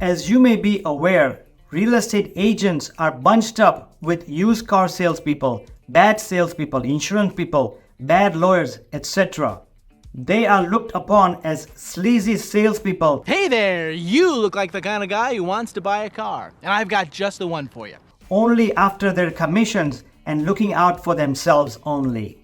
As you may be aware, real estate agents are bunched up with used car salespeople, bad salespeople, insurance people, bad lawyers, etc. They are looked upon as sleazy salespeople. Hey there, you look like the kind of guy who wants to buy a car, and I've got just the one for you. Only after their commissions and looking out for themselves only.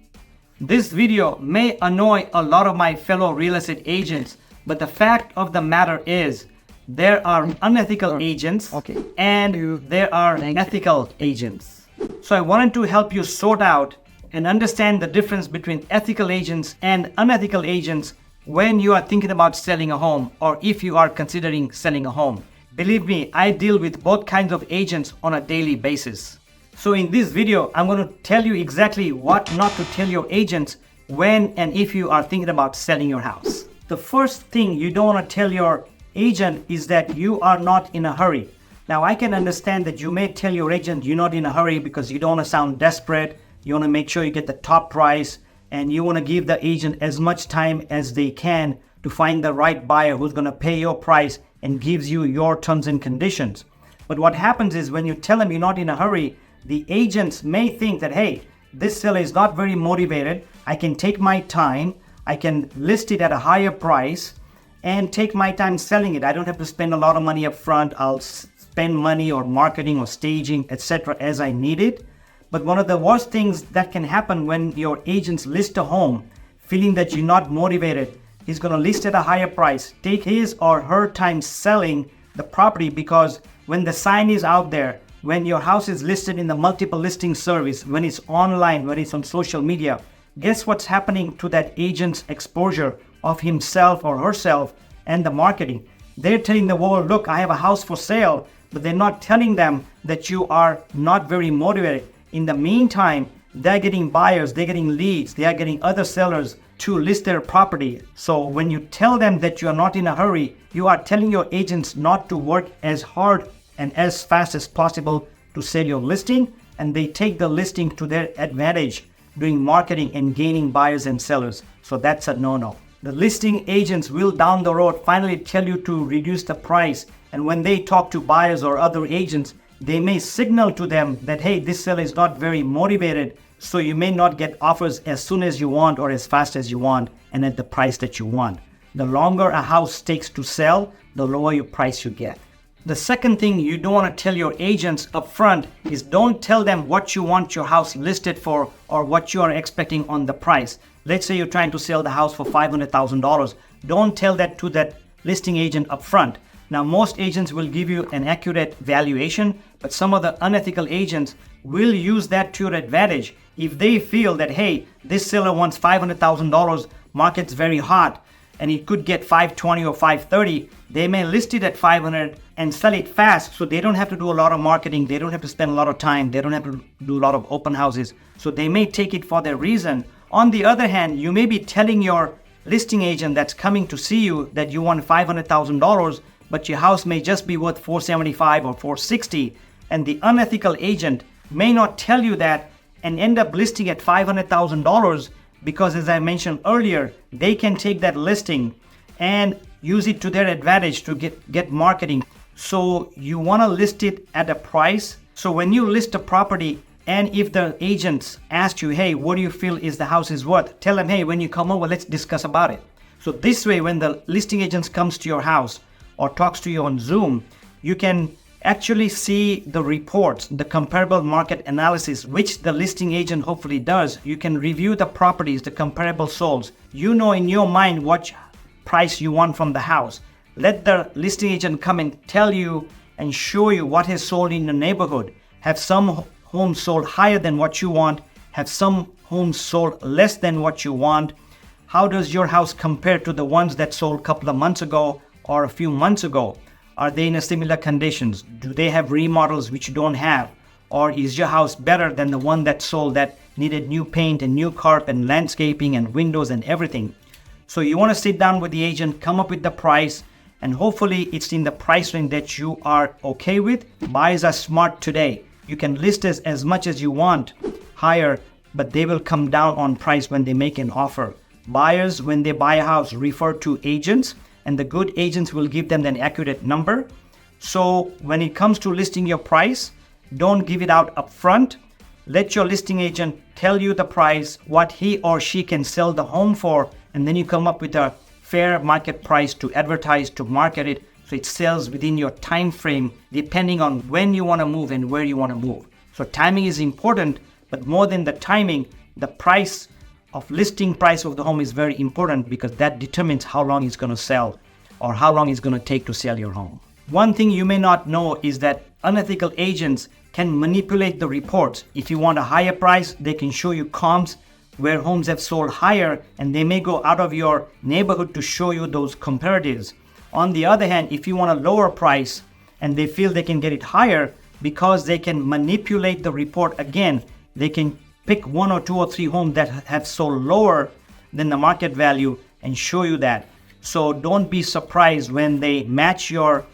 This video may annoy a lot of my fellow real estate agents, but the fact of the matter is there are unethical agents and there are ethical agents. So I wanted to help you sort out and understand the difference between ethical agents and unethical agents when you are thinking about selling a home or if you are considering selling a home. Believe me, I deal with both kinds of agents on a daily basis. So in this video, I'm going to tell you exactly what not to tell your agents when and if you are thinking about selling your house. The first thing you don't want to tell your agent is that you are not in a hurry. Now, I can understand that you may tell your agent you're not in a hurry because you don't want to sound desperate. You want to make sure you get the top price and you want to give the agent as much time as they can to find the right buyer who's going to pay your price and gives you your terms and conditions. But what happens is when you tell them you're not in a hurry, the agents may think that, hey, this seller is not very motivated. I can take my time. I can list it at a higher price and take my time selling it. I don't have to spend a lot of money up front. I'll spend money on marketing or staging, etc. as I need it. But one of the worst things that can happen when your agents list a home, feeling that you're not motivated, he's going to list at a higher price, take his or her time selling the property, because when the sign is out there, when your house is listed in the multiple listing service, when it's online, when it's on social media, guess what's happening to that agent's exposure of himself or herself and the marketing? They're telling the world, look, I have a house for sale, but they're not telling them that you are not very motivated. In the meantime, they're getting buyers, they're getting leads, they are getting other sellers to list their property. So when you tell them that you are not in a hurry, you are telling your agents not to work as hard and as fast as possible to sell your listing, and they take the listing to their advantage doing marketing and gaining buyers and sellers. So that's a no-no. The listing agents will down the road finally tell you to reduce the price, and when they talk to buyers or other agents, they may signal to them that, hey, this seller is not very motivated, so you may not get offers as soon as you want or as fast as you want and at the price that you want. The longer a house takes to sell, the lower your price you get. The second thing you don't want to tell your agents up front is don't tell them what you want your house listed for or what you are expecting on the price. Let's say you're trying to sell the house for $500,000. Don't tell that to that listing agent up front. Now, most agents will give you an accurate valuation, but some of the unethical agents will use that to your advantage. If they feel that, hey, this seller wants $500,000, market's very hot, and it could get 520 or 530, they may list it at 500 and sell it fast, so they don't have to do a lot of marketing, they don't have to spend a lot of time, they don't have to do a lot of open houses, so they may take it for their reason. On the other hand, you may be telling your listing agent that's coming to see you that you want $500,000, but your house may just be worth $475 or $460, and the unethical agent may not tell you that and end up listing at $500,000 because, as I mentioned earlier, they can take that listing and use it to their advantage to get marketing. So you want to list it at a price. So when you list a property, and if the agents ask you, hey, what do you feel is the house is worth? Tell them, hey, when you come over, let's discuss about it. So this way, when the listing agent comes to your house or talks to you on Zoom, you can actually see the reports, the comparable market analysis, which the listing agent hopefully does. You can review the properties, the comparable solds. You know in your mind what price you want from the house. Let the listing agent come and tell you and show you what has sold in the neighborhood. Have some homes sold higher than what you want? Have some homes sold less than what you want? How does your house compare to the ones that sold a couple of months ago or a few months ago? Are they in a similar conditions? Do they have remodels which you don't have? Or is your house better than the one that sold that needed new paint and new carpet and landscaping and windows and everything? So you want to sit down with the agent, come up with the price, and hopefully it's in the price range that you are okay with. Buyers are smart today. You can list as much as you want higher, but they will come down on price when they make an offer. Buyers, when they buy a house, refer to agents, and the good agents will give them an accurate number. So when it comes to listing your price, don't give it out up front. Let your listing agent tell you the price, what he or she can sell the home for, and then you come up with a fair market price to advertise, to market it, so it sells within your time frame, depending on when you want to move and where you want to move. So timing is important, but more than the timing, the price of listing price of the home is very important, because that determines how long it's going to sell or how long it's going to take to sell your home. One thing you may not know is that unethical agents can manipulate the reports. If you want a higher price, they can show you comps where homes have sold higher, and they may go out of your neighborhood to show you those comparatives. On the other hand, if you want a lower price and they feel they can get it higher, because they can manipulate the report again, they can pick 1 or 2 or 3 homes that have sold lower than the market value and show you that. So don't be surprised when they match your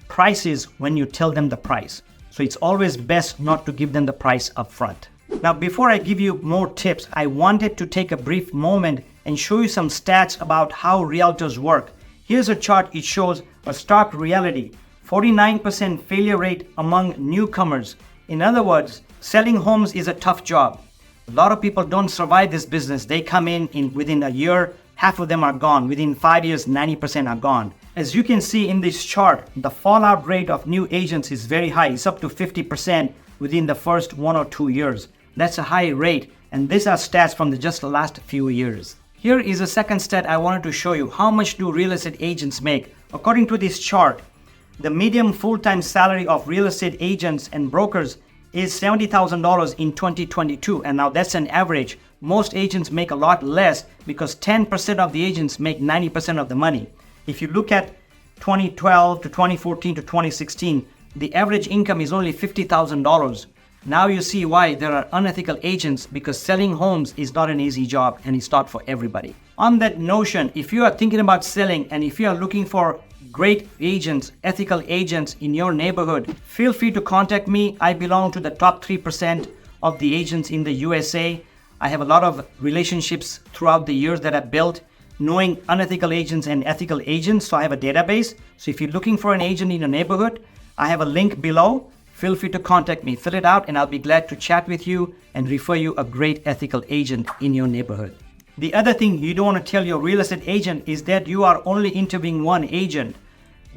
prices when you tell them the price. So it's always best not to give them the price up front. Now, before I give you more tips, I wanted to take a brief moment and show you some stats about how realtors work. Here's a chart. It shows a stark reality: 49% failure rate among newcomers. In other words, selling homes is a tough job. A lot of people don't survive this business. They come in within a year, half of them are gone. Within 5 years, 90% are gone. As you can see in this chart, the fallout rate of new agents is very high. It's up to 50% within the first 1 or 2 years. That's a high rate, and these are stats from just the last few years. Here is a second stat I wanted to show you. How much do real estate agents make? According to this chart, the median full-time salary of real estate agents and brokers is $70,000 in 2022, and now that's an average. Most agents make a lot less, because 10% of the agents make 90% of the money. If you look at 2012 to 2014 to 2016, the average income is only $50,000. Now you see why there are unethical agents, because selling homes is not an easy job, and it's not for everybody. On that notion, if you are thinking about selling and if you are looking for great agents, ethical agents in your neighborhood, feel free to contact me. I belong to the top 3% of the agents in the USA. I have a lot of relationships throughout the years that I've built, knowing unethical agents and ethical agents. So I have a database. So if you're looking for an agent in your neighborhood, I have a link below. Feel free to contact me. Fill it out, and I'll be glad to chat with you and refer you a great ethical agent in your neighborhood. The other thing you don't want to tell your real estate agent is that you are only interviewing one agent.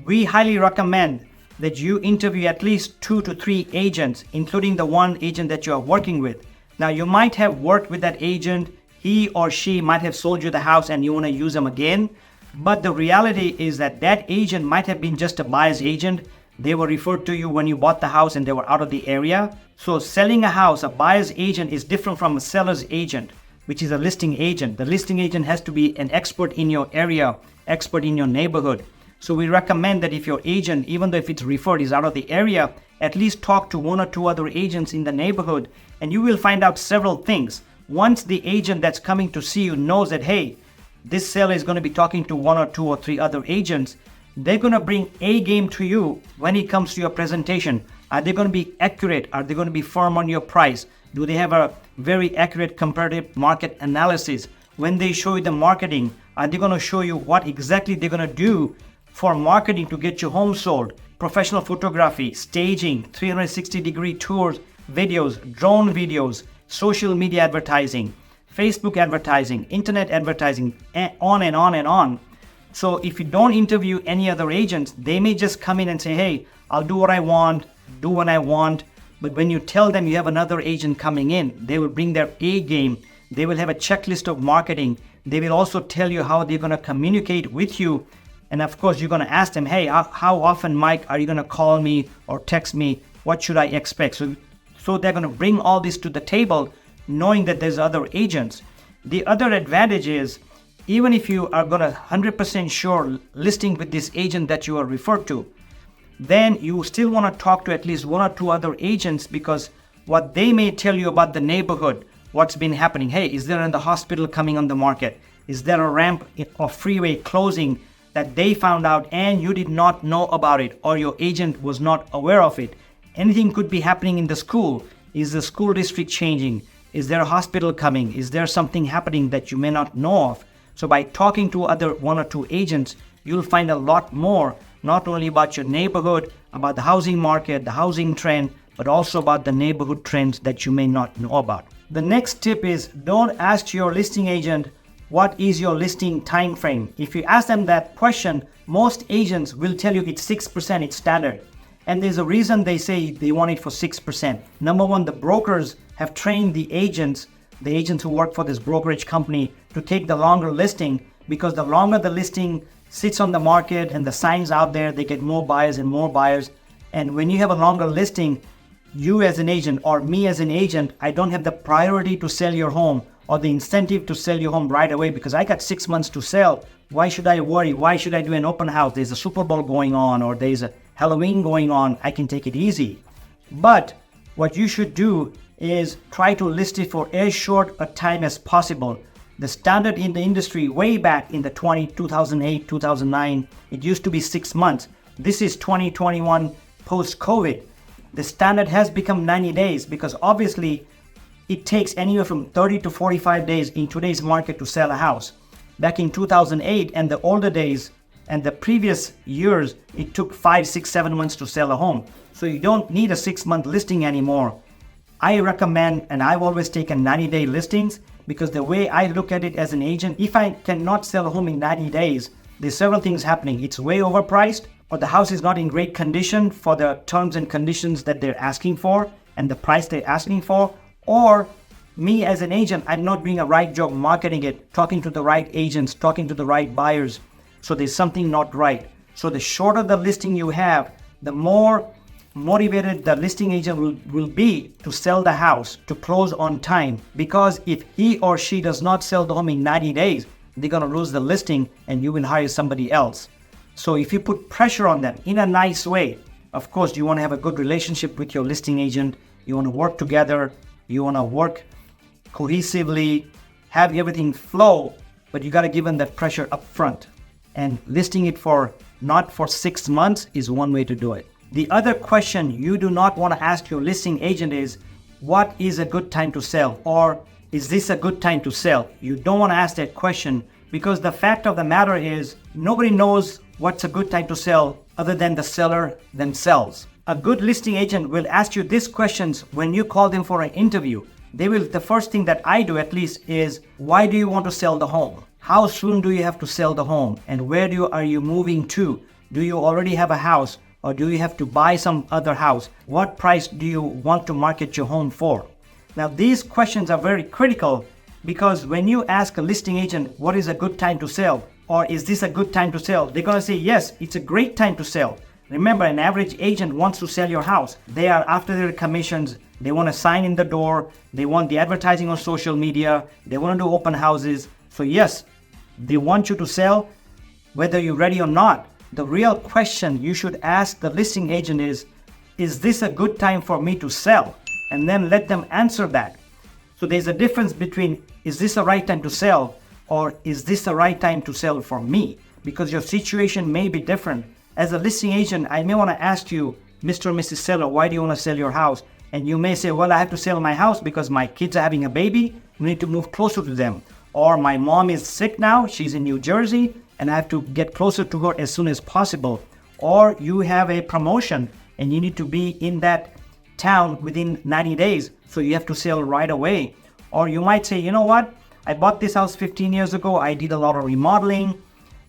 We highly recommend that you interview at least 2 to 3 agents, including the one agent that you are working with. Now, you might have worked with that agent. He or she might have sold you the house and you want to use them again. But the reality is that that agent might have been just a buyer's agent. They were referred to you when you bought the house and they were out of the area. So selling a house, a buyer's agent is different from a seller's agent, which is a listing agent. The listing agent has to be an expert in your area, expert in your neighborhood. So we recommend that if your agent, even though if it's referred, is out of the area, at least talk to 1 or 2 other agents in the neighborhood, and you will find out several things. Once the agent that's coming to see you knows that, hey, this seller is going to be talking to 1 or 2 or 3 other agents, they're going to bring A game to you when it comes to your presentation. Are they going to be accurate? Are they going to be firm on your price? Do they have a very accurate comparative market analysis? When they show you the marketing, are they going to show you what exactly they're going to do for marketing to get your home sold? Professional photography, staging, 360-degree tours, videos, drone videos, social media advertising, Facebook advertising, internet advertising, and on and on and on. So if you don't interview any other agents, they may just come in and say, hey, I'll do what I want, do what I want. But when you tell them you have another agent coming in, they will bring their A game. They will have a checklist of marketing. They will also tell you how they're going to communicate with you. And of course, you're going to ask them, hey, how often, Mike, are you going to call me or text me? What should I expect? So they're going to bring all this to the table, knowing that there's other agents. The other advantage is, even if you are going to 100% sure listing with this agent that you are referred to, then you still want to talk to at least 1 or 2 other agents, because what they may tell you about the neighborhood, what's been happening. Hey, is there a hospital coming on the market? Is there a ramp or freeway closing that they found out and you did not know about it, or your agent was not aware of it? Anything could be happening in the school. Is the school district changing? Is there a hospital coming? Is there something happening that you may not know of? So by talking to other 1 or 2 agents, you'll find a lot more not only about your neighborhood, about the housing market, the housing trend, but also about the neighborhood trends that you may not know about. The next tip is don't ask your listing agent, what is your listing time frame? If you ask them that question, most agents will tell you it's 6%, it's standard. And there's a reason they say they want it for 6%. Number one, the brokers have trained the agents who work for this brokerage company to take the longer listing, because the longer the listing sits on the market and the signs out there, they get more buyers and more buyers. And when you have a longer listing, you as an agent or me as an agent, I don't have the priority to sell your home or the incentive to sell your home right away because I got 6 months to sell. Why should I worry? Why should I do an open house? There's a Super Bowl going on or there's a Halloween going on. I can take it easy. But what you should do is try to list it for as short a time as possible. The standard in the industry way back in the 2008, 2009, it used to be 6 months. This is 2021 post-COVID. The standard has become 90 days because obviously it takes anywhere from 30 to 45 days in today's market to sell a house. Back in 2008 and the older days and the previous years, it took 5, 6, 7 months to sell a home. So you don't need a 6-month listing anymore. I recommend, and I've always taken 90-day listings because the way I look at it as an agent, if I cannot sell a home in 90 days, there's several things happening. It's way overpriced, or the house is not in great condition for the terms and conditions that they're asking for and the price they're asking for, or me as an agent, I'm not doing a right job marketing it, talking to the right agents, talking to the right buyers. So there's something not right. So the shorter the listing you have, the more motivated the listing agent will be to sell the house, to close on time. Because if he or she does not sell the home in 90 days, they're going to lose the listing and you will hire somebody else. So if you put pressure on them in a nice way, of course, you want to have a good relationship with your listing agent. You want to work together. You want to work cohesively, have everything flow, but you got to give them that pressure up front. And listing it for not for 6 months is one way to do it. The other question you do not want to ask your listing agent is, what is a good time to sell? Or is this a good time to sell? You don't want to ask that question because the fact of the matter is nobody knows what's a good time to sell other than the seller themselves. A good listing agent will ask you these questions when you call them for an interview. The first thing that I do at least is, why do you want to sell the home? How soon do you have to sell the home? And where are you moving to? Do you already have a house or do you have to buy some other house? What price do you want to market your home for? Now these questions are very critical because when you ask a listing agent, what is a good time to sell? Or is this a good time to sell? They're going to say, yes, it's a great time to sell. Remember, an average agent wants to sell your house. They are after their commissions. They want a sign in the door. They want the advertising on social media. They want to do open houses. So yes, they want you to sell whether you're ready or not. The real question you should ask the listing agent is this a good time for me to sell? And then let them answer that. So there's a difference between, is this the right time to sell? Or is this the right time to sell for me? Because your situation may be different. As a listing agent, I may want to ask you, Mr. or Mrs. Seller, why do you want to sell your house? And you may say, well, I have to sell my house because my kids are having a baby. We need to move closer to them. Or my mom is sick now. She's in New Jersey and I have to get closer to her as soon as possible. Or you have a promotion and you need to be in that town within 90 days. So you have to sell right away. Or you might say, you know what? I bought this house 15 years ago. I did a lot of remodeling.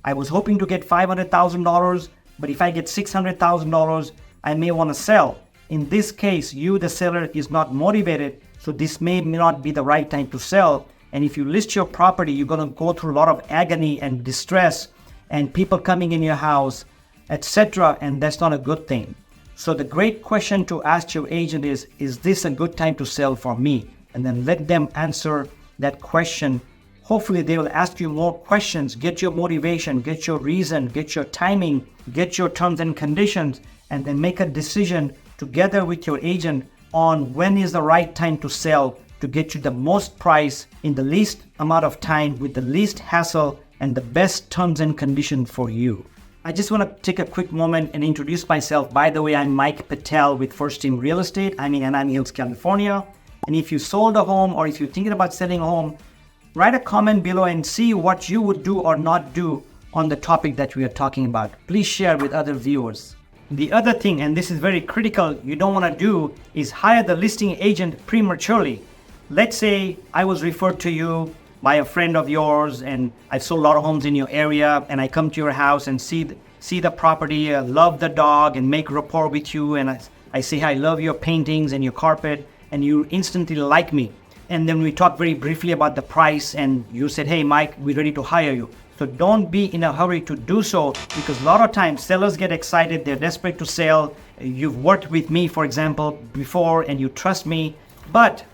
I was hoping to get $500,000, but if I get $600,000, I may want to sell. In this case, you, the seller, is not motivated, so this may not be the right time to sell. And if you list your property, you're going to go through a lot of agony and distress and people coming in your house, etc., and that's not a good thing. So the great question to ask your agent is this a good time to sell for me? And then let them answer that question. Hopefully they will ask you more questions, get your motivation, get your reason, get your timing, get your terms and conditions, and then make a decision together with your agent on when is the right time to sell to get you the most price in the least amount of time with the least hassle and the best terms and conditions for you. I just want to take a quick moment and introduce myself. By the way, I'm Mike Patel with First Team Real Estate. I'm in Anaheim Hills, California. And if you sold a home or if you're thinking about selling a home, write a comment below and see what you would do or not do on the topic that we are talking about. Please share with other viewers. The other thing, and this is very critical, you don't want to do is hire the listing agent prematurely. Let's say I was referred to you by a friend of yours and I've sold a lot of homes in your area, and I come to your house and see the property, love the dog and make rapport with you, and I say, I love your paintings and your carpet, and you instantly like me. And then we talk very briefly about the price and you said, hey Mike, we're ready to hire you. So don't be in a hurry to do so, because a lot of times sellers get excited, they're desperate to sell. You've worked with me, for example, before, and you trust me. But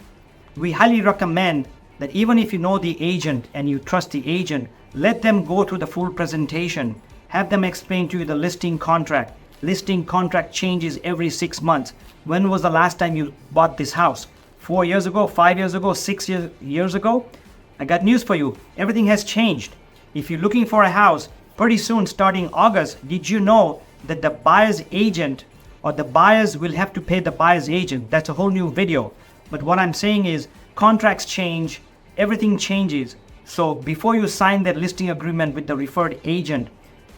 we highly recommend that even if you know the agent and you trust the agent, let them go through the full presentation. Have them explain to you the listing contract. Listing contract changes every 6 months. When was the last time you bought this house? 4 years ago, 5 years ago, 6 years ago? I got news for you. Everything has changed. If you're looking for a house, pretty soon, starting August, did you know that the buyer's agent or the buyers will have to pay the buyer's agent? That's a whole new video. But what I'm saying is contracts change, everything changes. So before you sign that listing agreement with the referred agent,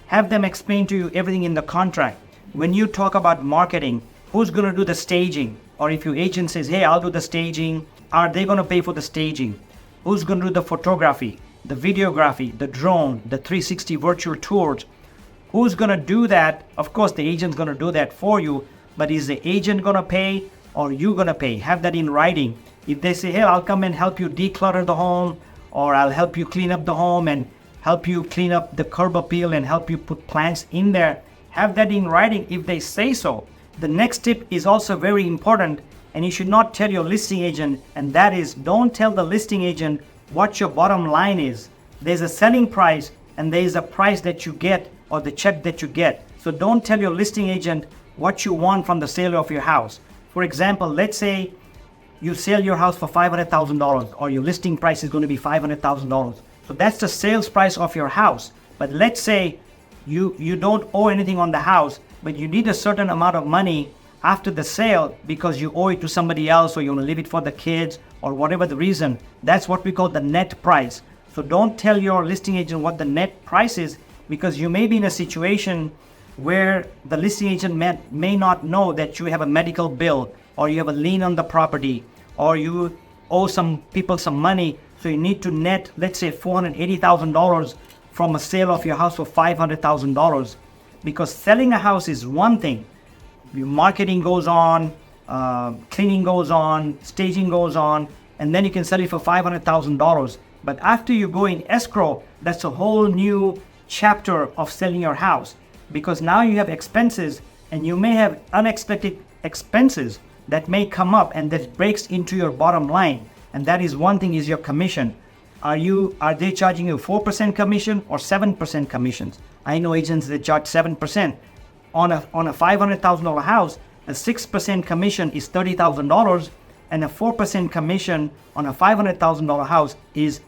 have them explain to you everything in the contract. When you talk about marketing, who's going to do the staging? Or if your agent says, hey, I'll do the staging, are they going to pay for the staging? Who's going to do the photography, the videography, the drone, the 360 virtual tours? Who's going to do that? Of course, the agent's going to do that for you, but is the agent going to pay or you going to pay? Have that in writing. If they say, hey, I'll come and help you declutter the home, or I'll help you clean up the home and help you clean up the curb appeal and help you put plants in there, have that in writing if they say so. The next tip is also very important, and you should not tell your listing agent, and that is, don't tell the listing agent what your bottom line is. There's a selling price and there's a price that you get or the check that you get. So don't tell your listing agent what you want from the sale of your house. For example, let's say you sell your house for $500,000, or your listing price is going to be $500,000. So that's the sales price of your house. But let's say you don't owe anything on the house, but you need a certain amount of money after the sale because you owe it to somebody else, or you want to leave it for the kids, or whatever the reason. That's what we call the net price. So don't tell your listing agent what the net price is, because you may be in a situation where the listing agent may not know that you have a medical bill, or you have a lien on the property, or you owe some people some money. So you need to net, let's say, $480,000 from a sale of your house for $500,000. Because selling a house is one thing. Your marketing goes on, cleaning goes on, staging goes on, and then you can sell it for $500,000. But after you go in escrow, that's a whole new chapter of selling your house, because now you have expenses, and you may have unexpected expenses that may come up and that breaks into your bottom line. And that is one thing, is your commission. Are they charging you 4% commission or 7% commissions? I know agents that charge 7%. On a $500,000 house, a 6% commission is $30,000, and a 4% commission on a $500,000 house is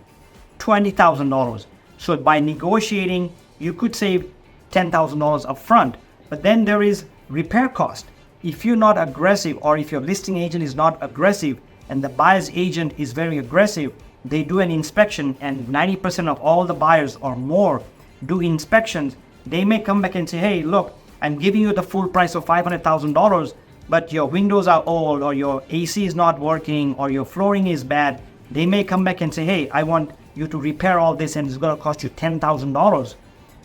$20,000. So by negotiating, you could save $10,000 up front. But then there is repair cost. If you're not aggressive, or if your listing agent is not aggressive and the buyer's agent is very aggressive, they do an inspection, and 90% of all the buyers or more do inspections. They may come back and say, hey, look, I'm giving you the full price of $500,000, but your windows are old, or your AC is not working, or your flooring is bad. They may come back and say, hey, I want you to repair all this, and it's going to cost you $10,000.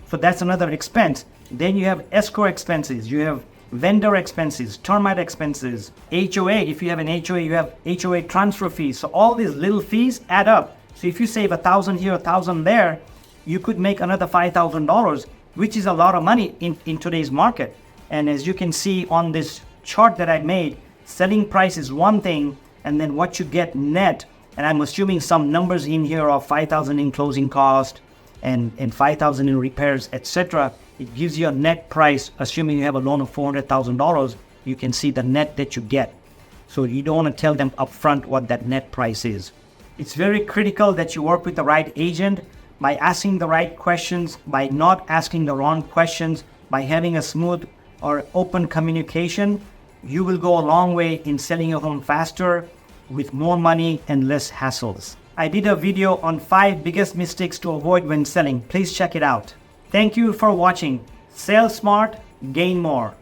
So that's another expense. Then you have escrow expenses, you have vendor expenses, termite expenses, HOA. If you have an HOA, you have HOA transfer fees. So all these little fees add up. So if you save $1,000 here, $1,000 there, you could make another $5,000, which is a lot of money in today's market. And as you can see on this chart that I made, selling price is one thing, and then what you get net, and I'm assuming some numbers in here of $5,000 in closing cost and $5,000 in repairs, etc. It gives you a net price. Assuming you have a loan of $400,000, you can see the net that you get. So you don't want to tell them upfront what that net price is. It's very critical that you work with the right agent by asking the right questions, by not asking the wrong questions, by having a smooth or open communication. You will go a long way in selling your home faster, with more money and less hassles. I did a video on 5 biggest mistakes to avoid when selling. Please check it out. Thank you for watching. Sell smart, gain more.